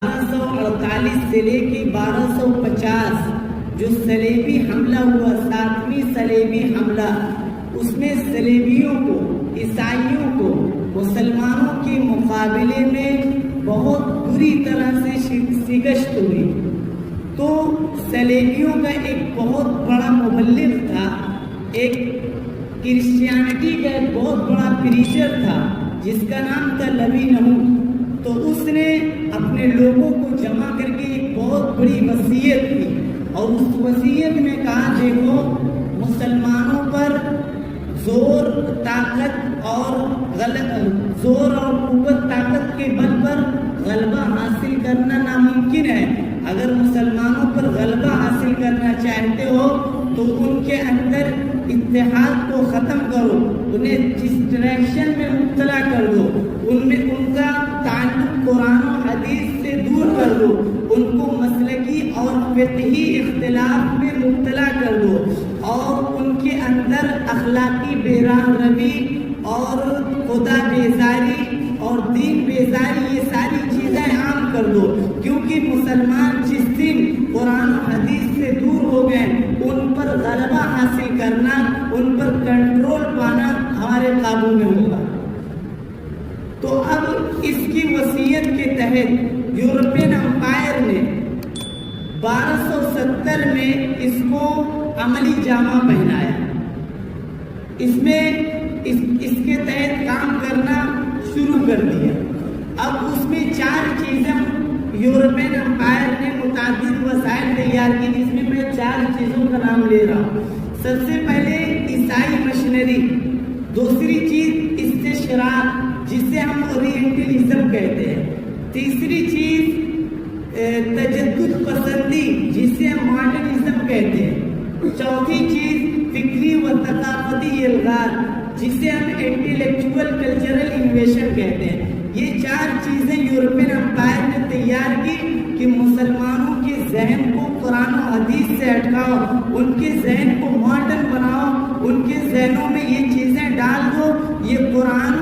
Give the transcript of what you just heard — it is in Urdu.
1248 سے لے کے 1250 جو صلیبی حملہ ہوا، 7ویں صلیبی حملہ، اس میں صلیبیوں کو، عیسائیوں کو مسلمانوں کے مقابلے میں بہت بری طرح سے شکست ہوئی۔ تو صلیبیوں کا ایک بہت بڑا مبلغ تھا، ایک کرسچینٹی کا ایک بہت بڑا پریچر تھا جس کا نام تھا لوی نہو۔ تو اس نے اپنے لوگوں کو جمع کر کے ایک بہت بڑی وصیت کی، اور اس وصیت میں کہا دیکھو مسلمانوں پر زور اور قوت طاقت کے بل پر غلبہ حاصل کرنا ناممکن ہے۔ اگر مسلمانوں پر غلبہ حاصل کرنا چاہتے ہو تو ان کے اندر اتحاد کو ختم کرو، انہیں ڈسٹریکشن میں مبتلا کر دو، ان کا تعلق قرآن و حدیث سے دور کر دو، ان کو مسلکی اور فقہی اختلاف میں مبتلا کر دو، اور ان کے اندر اخلاقی بیراہ روی اور خدا بیزاری اور دین بیزاری، یہ ساری چیزیں عام کر دو، کیونکہ مسلمان جس دن قرآن و حدیث سے دور ہو گئے ان پر غلبہ حاصل کرنا، ان پر کنٹرول پانا ہمارے قابو میں ہوگا۔ تو اب اس کی وصیت کے تحت یورپین امپائر نے 1270 میں اس کو عملی جامہ پہنایا، اس کے تحت کام کرنا شروع کر دیا۔ اب اس میں 4 چیزیں یورپین امپائر نے متعدد وسائل تیار کی، جس میں 4 چیزوں کا نام لے رہا ہوں۔ سب سے پہلے عیسائی مشنری، دوسری چیز استشراق جسے ہم اورینٹلزم کہتے ہیں، تیسری چیز تجدد پسندی جسے ہم ماڈرنزم کہتے ہیں، چوتھی چیز فکری و ثقافتی الغار جسے ہم انٹلیکچوئل کلچرل انویشن کہتے ہیں۔ یہ 4 چیزیں یورپین امپائر نے تیار کی کہ مسلمانوں کے ذہن کو قرآن و حدیث سے ہٹاؤ، ان کے ذہن کو ماڈرن بناؤ، ان کے ذہنوں میں یہ چیزیں ڈال دو، یہ قرآن